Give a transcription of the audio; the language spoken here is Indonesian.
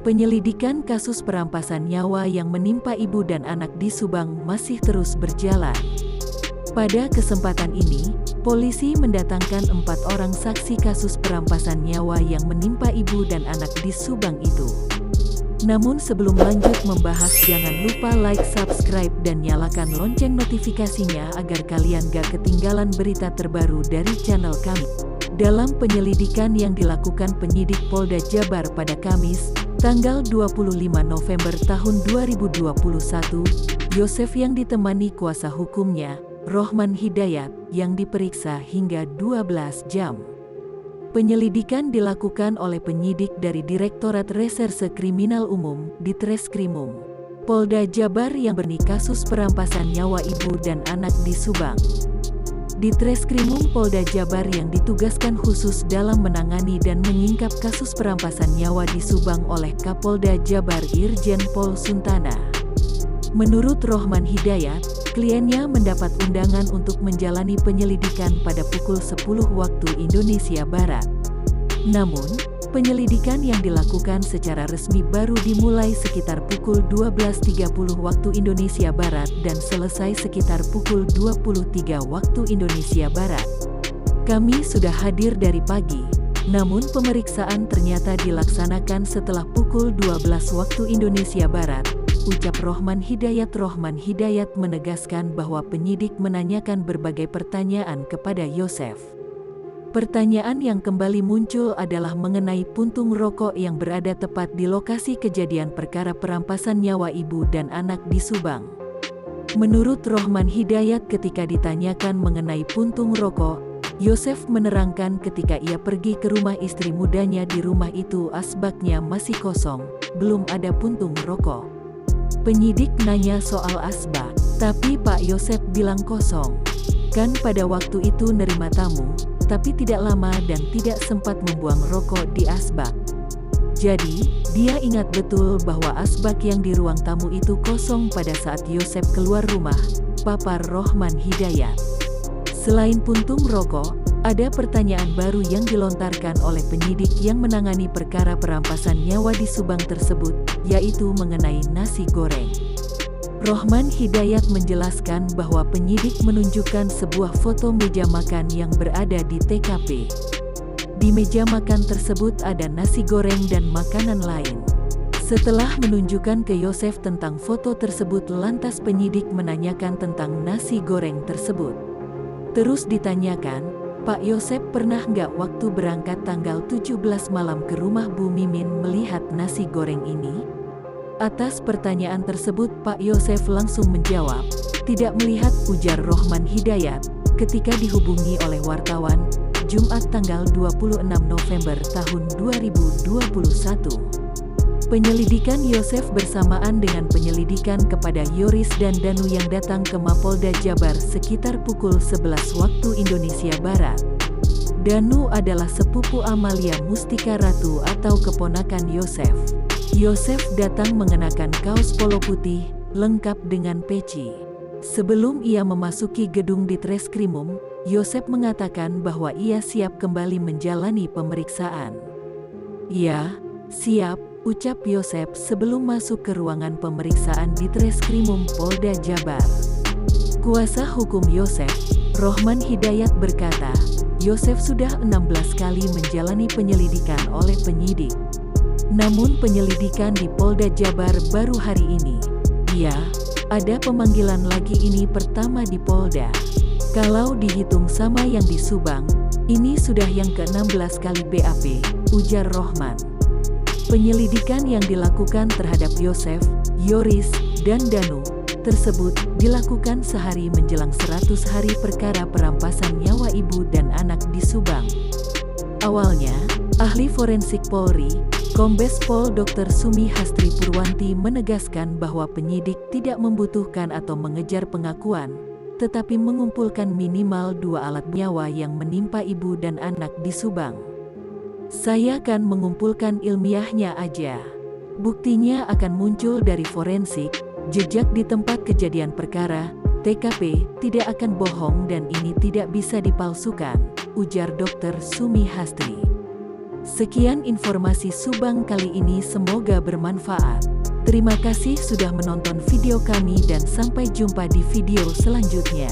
Penyelidikan kasus perampasan nyawa yang menimpa ibu dan anak di Subang masih terus berjalan. Pada kesempatan ini, polisi mendatangkan 4 orang saksi kasus perampasan nyawa yang menimpa ibu dan anak di Subang itu. Namun sebelum lanjut membahas, jangan lupa like, subscribe, dan nyalakan lonceng notifikasinya agar kalian gak ketinggalan berita terbaru dari channel kami. Dalam penyelidikan yang dilakukan penyidik Polda Jabar pada Kamis, tanggal 25 November tahun 2021, Yosef yang ditemani kuasa hukumnya, Rohman Hidayat, yang diperiksa hingga 12 jam. Penyelidikan dilakukan oleh penyidik dari Direktorat Reserse Kriminal Umum, Ditreskrimum Polda Jabar yang berni kasus perampasan nyawa ibu dan anak di Subang. Ditreskrimum Polda Jabar yang ditugaskan khusus dalam menangani dan mengungkap kasus perampasan nyawa di Subang oleh Kapolda Jabar Irjen Pol Suntana. Menurut Rohman Hidayat, kliennya mendapat undangan untuk menjalani penyelidikan pada pukul 10 waktu Indonesia Barat. Namun, penyelidikan yang dilakukan secara resmi baru dimulai sekitar pukul 12.30 waktu Indonesia Barat dan selesai sekitar pukul 23 waktu Indonesia Barat. Kami sudah hadir dari pagi, namun pemeriksaan ternyata dilaksanakan setelah pukul 12 waktu Indonesia Barat, ucap Rohman Hidayat. Rohman Hidayat menegaskan bahwa penyidik menanyakan berbagai pertanyaan kepada Yosef. Pertanyaan yang kembali muncul adalah mengenai puntung rokok yang berada tepat di lokasi kejadian perkara perampasan nyawa ibu dan anak di Subang. Menurut Rohman Hidayat, ketika ditanyakan mengenai puntung rokok, Yosef menerangkan ketika ia pergi ke rumah istri mudanya, di rumah itu asbaknya masih kosong, belum ada puntung rokok. Penyidik nanya soal asbak, tapi Pak Yosef bilang kosong. Kan pada waktu itu nerima tamu, tapi tidak lama dan tidak sempat membuang rokok di asbak. Jadi, dia ingat betul bahwa asbak yang di ruang tamu itu kosong pada saat Yosef keluar rumah, papar Rohman Hidayat. Selain puntung rokok, ada pertanyaan baru yang dilontarkan oleh penyidik yang menangani perkara perampasan nyawa di Subang tersebut, yaitu mengenai nasi goreng. Rohman Hidayat menjelaskan bahwa penyidik menunjukkan sebuah foto meja makan yang berada di TKP. Di meja makan tersebut ada nasi goreng dan makanan lain. Setelah menunjukkan ke Yosef tentang foto tersebut, lantas penyidik menanyakan tentang nasi goreng tersebut. Terus ditanyakan, Pak Yosef pernah nggak waktu berangkat tanggal 17 malam ke rumah Bu Mimin melihat nasi goreng ini? Atas pertanyaan tersebut Pak Yosef langsung menjawab, tidak melihat, ujar Rohman Hidayat, ketika dihubungi oleh wartawan, Jumat tanggal 26 November tahun 2021. Penyelidikan Yosef bersamaan dengan penyelidikan kepada Yoris dan Danu yang datang ke Mapolda Jabar sekitar pukul 11 waktu Indonesia Barat. Danu adalah sepupu Amalia Mustika Ratu atau keponakan Yosef. Yosef datang mengenakan kaos polo putih, lengkap dengan peci. Sebelum ia memasuki gedung Ditreskrimum, Yosef mengatakan bahwa ia siap kembali menjalani pemeriksaan. "Ya, siap," ucap Yosef sebelum masuk ke ruangan pemeriksaan Ditreskrimum Polda Jabar. Kuasa hukum Yosef, Rohman Hidayat, berkata, Yosef sudah 16 kali menjalani penyelidikan oleh penyidik. Namun penyelidikan di Polda Jabar baru hari ini. Ya, ada pemanggilan lagi, ini pertama di Polda. Kalau dihitung sama yang di Subang, ini sudah yang ke-16 kali BAP, ujar Rohman. Penyelidikan yang dilakukan terhadap Yosef, Yoris, dan Danu tersebut dilakukan sehari menjelang 100 hari perkara perampasan nyawa ibu dan anak di Subang. Awalnya, ahli forensik Polri, Kombes Pol Dr. Sumi Hastri Purwanti menegaskan bahwa penyidik tidak membutuhkan atau mengejar pengakuan, tetapi mengumpulkan minimal 2 alat nyawa yang menimpa ibu dan anak di Subang. Saya kan mengumpulkan ilmiahnya aja. Buktinya akan muncul dari forensik, jejak di tempat kejadian perkara, TKP, tidak akan bohong dan ini tidak bisa dipalsukan, ujar Dr. Sumi Hastri. Sekian informasi Subang kali ini, semoga bermanfaat. Terima kasih sudah menonton video kami dan sampai jumpa di video selanjutnya.